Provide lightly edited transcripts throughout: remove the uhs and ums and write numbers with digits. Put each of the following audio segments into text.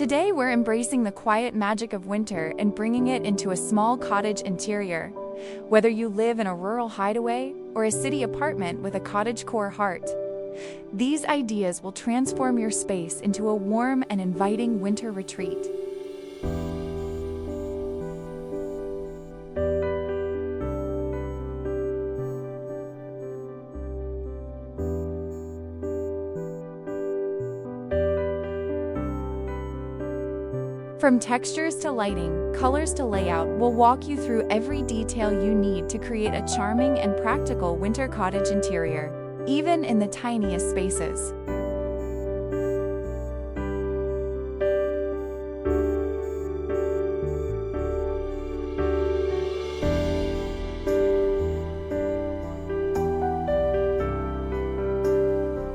Today we're embracing the quiet magic of winter and bringing it into a small cottage interior. Whether you live in a rural hideaway or a city apartment with a cottagecore heart, these ideas will transform your space into a warm and inviting winter retreat. From textures to lighting, colors to layout, we'll walk you through every detail you need to create a charming and practical winter cottage interior, even in the tiniest spaces.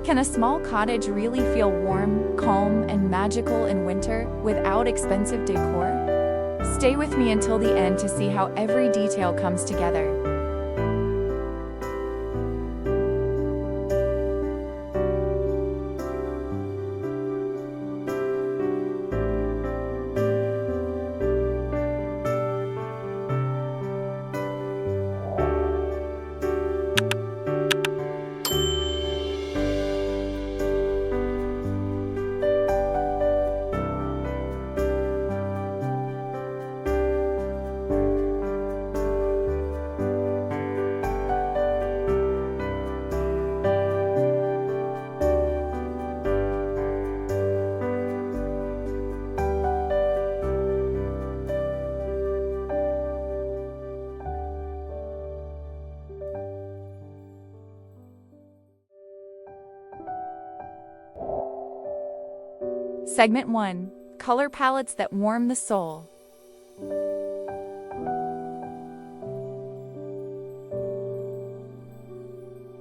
Can a small cottage really feel warm, calm, and magical in winter without expensive decor? Stay with me until the end to see how every detail comes together. Segment 1. Color palettes that warm the soul.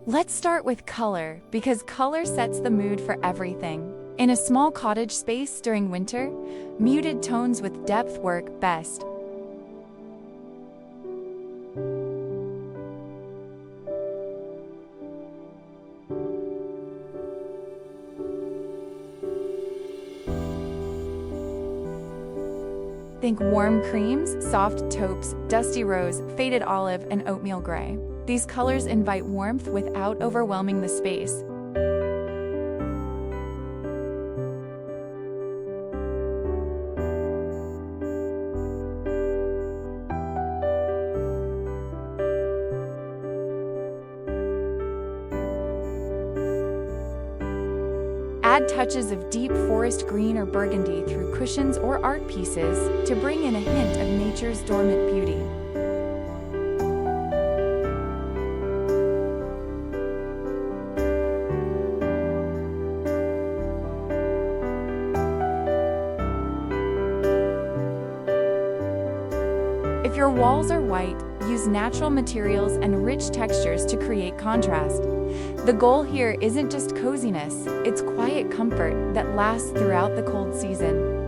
Let's start with color, because color sets the mood for everything. In a small cottage space during winter, muted tones with depth work best. Think warm creams, soft taupes, dusty rose, faded olive, and oatmeal gray. These colors invite warmth without overwhelming the space. Add touches of deep forest green or burgundy through cushions or art pieces to bring in a hint of nature's dormant beauty. If your walls are white, use natural materials and rich textures to create contrast. The goal here isn't just coziness, it's quiet comfort that lasts throughout the cold season.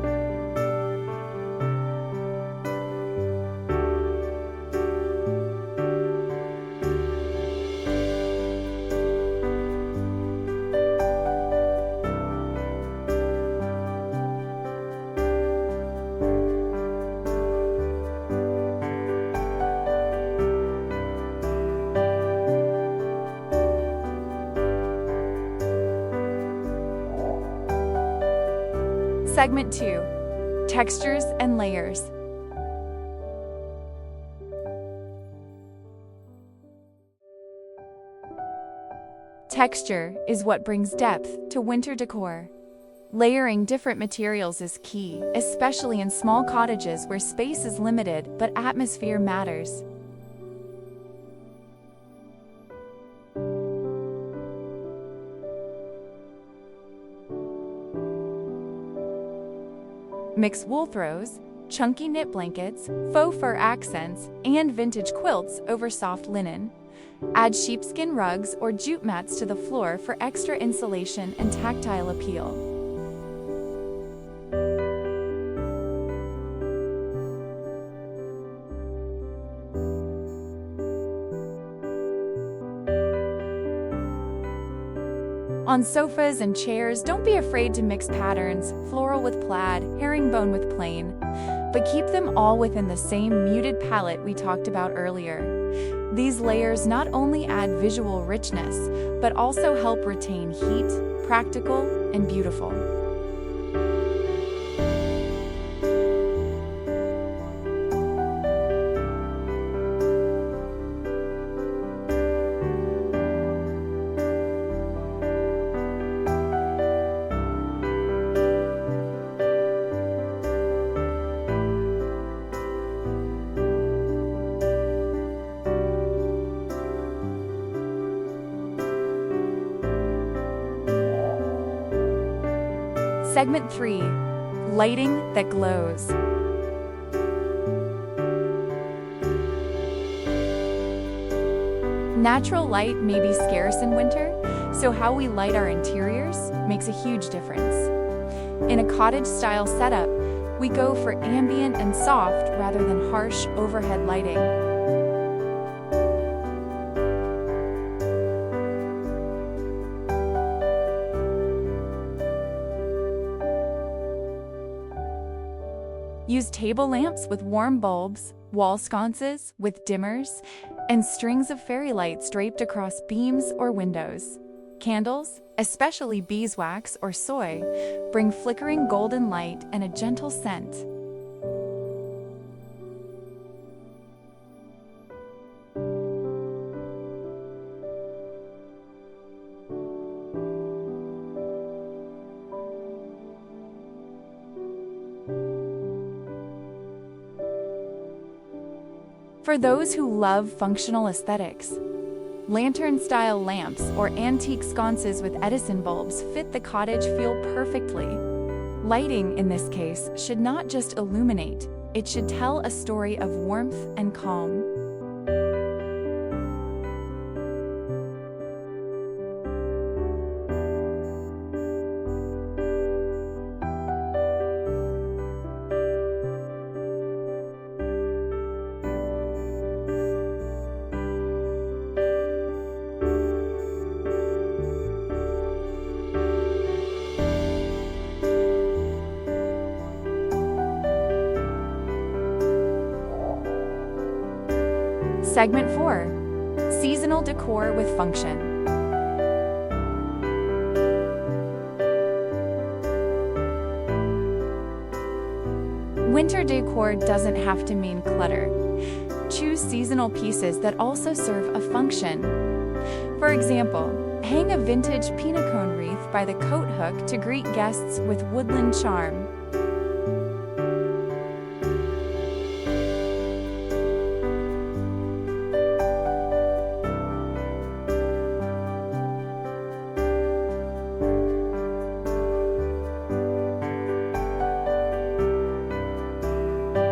Segment 2. Textures and layers. Texture is what brings depth to winter decor. Layering different materials is key, especially in small cottages where space is limited but atmosphere matters. Mix wool throws, chunky knit blankets, faux fur accents, and vintage quilts over soft linen. Add sheepskin rugs or jute mats to the floor for extra insulation and tactile appeal. On sofas and chairs, don't be afraid to mix patterns, floral with plaid, herringbone with plain, but keep them all within the same muted palette we talked about earlier. These layers not only add visual richness, but also help retain heat, practical, and beautiful. Segment 3. Lighting that glows. Natural light may be scarce in winter, so how we light our interiors makes a huge difference. In a cottage-style setup, we go for ambient and soft rather than harsh overhead lighting. Use table lamps with warm bulbs, wall sconces with dimmers, and strings of fairy lights draped across beams or windows. Candles, especially beeswax or soy, bring flickering golden light and a gentle scent. For those who love functional aesthetics, lantern-style lamps or antique sconces with Edison bulbs fit the cottage feel perfectly. Lighting, in this case, should not just illuminate, it should tell a story of warmth and calm. Segment 4. Seasonal decor with function. Winter decor doesn't have to mean clutter. Choose seasonal pieces that also serve a function. For example, hang a vintage pina cone wreath by the coat hook to greet guests with woodland charm.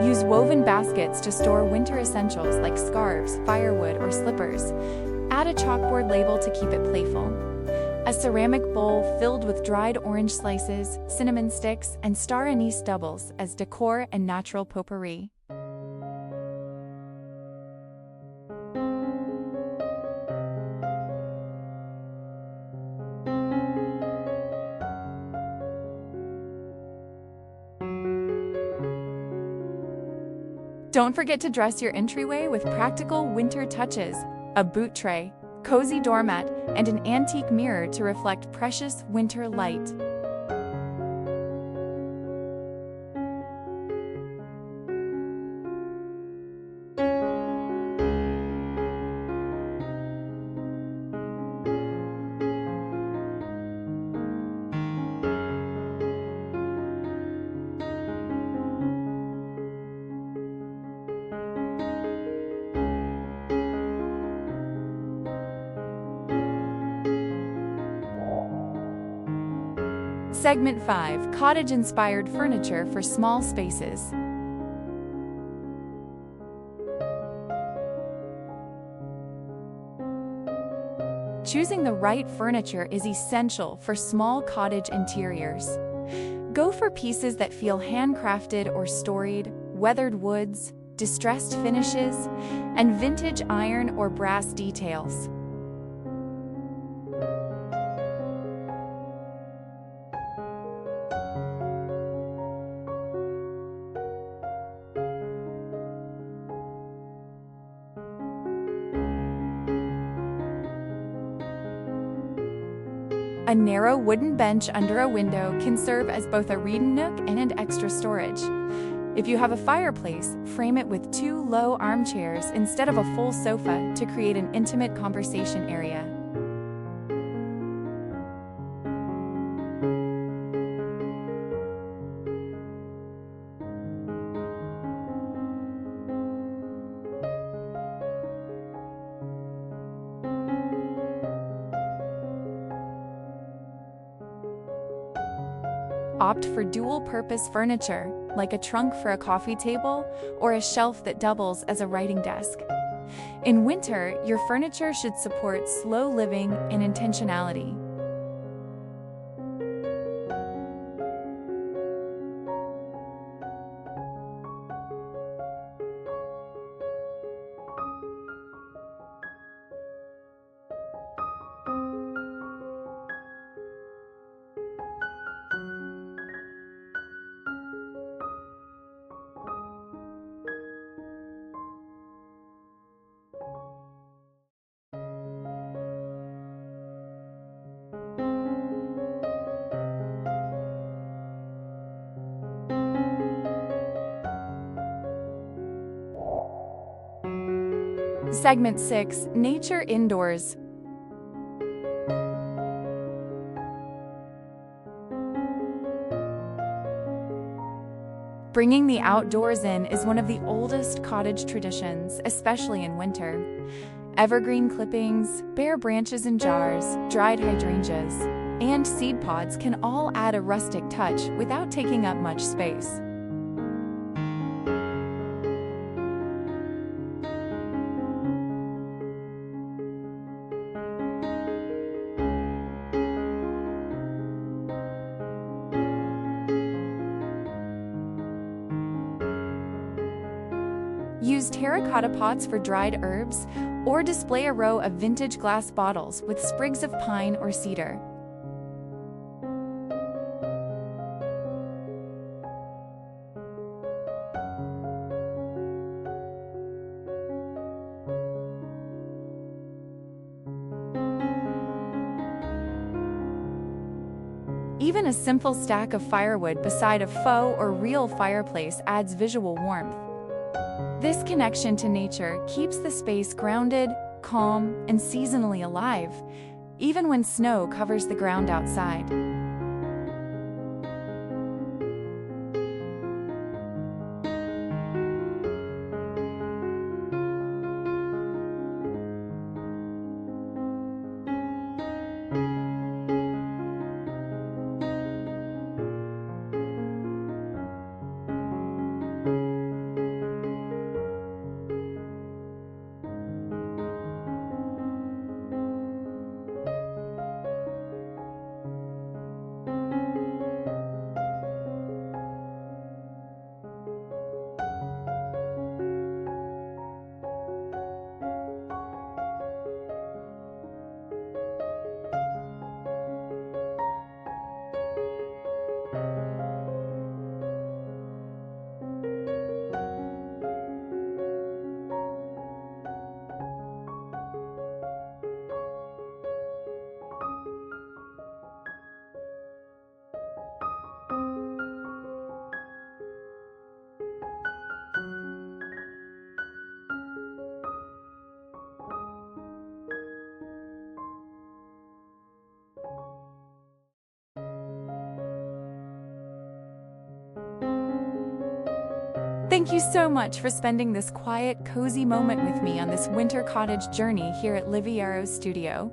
Use woven baskets to store winter essentials like scarves, firewood, or slippers. Add a chalkboard label to keep it playful. A ceramic bowl filled with dried orange slices, cinnamon sticks, and star anise doubles as decor and natural potpourri. Don't forget to dress your entryway with practical winter touches, a boot tray, cozy doormat, and an antique mirror to reflect precious winter light. Segment 5. Cottage-inspired furniture for small spaces. Choosing the right furniture is essential for small cottage interiors. Go for pieces that feel handcrafted or storied, weathered woods, distressed finishes, and vintage iron or brass details. A narrow wooden bench under a window can serve as both a reading nook and an extra storage. If you have a fireplace, frame it with 2 low armchairs instead of a full sofa to create an intimate conversation area. Opt for dual-purpose furniture, like a trunk for a coffee table or a shelf that doubles as a writing desk. In winter, your furniture should support slow living and intentionality. Segment 6. Nature Indoors. Bringing the outdoors in is one of the oldest cottage traditions, especially in winter. Evergreen clippings, bare branches in jars, dried hydrangeas, and seed pods can all add a rustic touch without taking up much space. Use terracotta pots for dried herbs, or display a row of vintage glass bottles with sprigs of pine or cedar. Even a simple stack of firewood beside a faux or real fireplace adds visual warmth. This connection to nature keeps the space grounded, calm, and seasonally alive, even when snow covers the ground outside. Thank you so much for spending this quiet, cozy moment with me on this winter cottage journey here at Liviero's studio.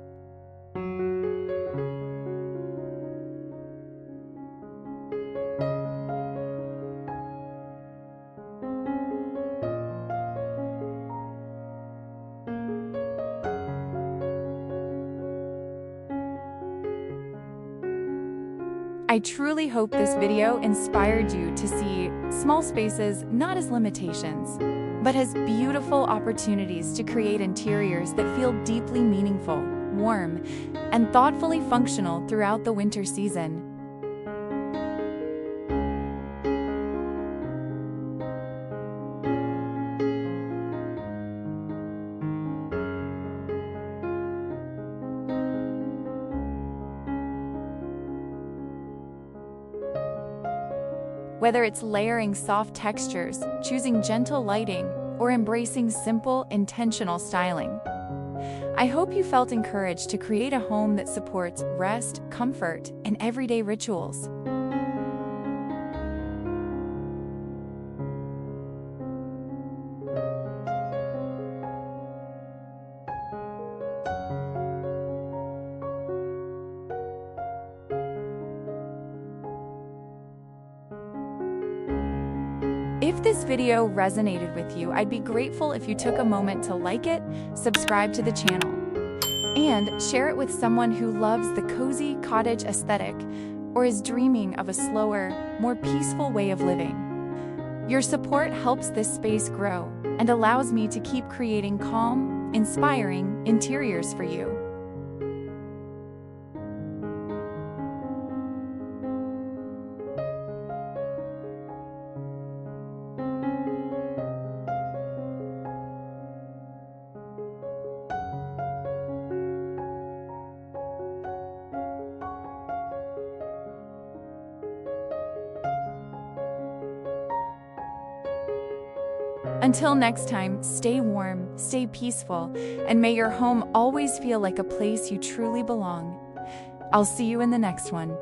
I truly hope this video inspired you to see small spaces not as limitations, but as beautiful opportunities to create interiors that feel deeply meaningful, warm, and thoughtfully functional throughout the winter season. Whether it's layering soft textures, choosing gentle lighting, or embracing simple, intentional styling, I hope you felt encouraged to create a home that supports rest, comfort, and everyday rituals. If this video resonated with you, I'd be grateful if you took a moment to like it, subscribe to the channel, and share it with someone who loves the cozy cottage aesthetic or is dreaming of a slower, more peaceful way of living. Your support helps this space grow and allows me to keep creating calm, inspiring interiors for you. Until next time, stay warm, stay peaceful, and may your home always feel like a place you truly belong. I'll see you in the next one.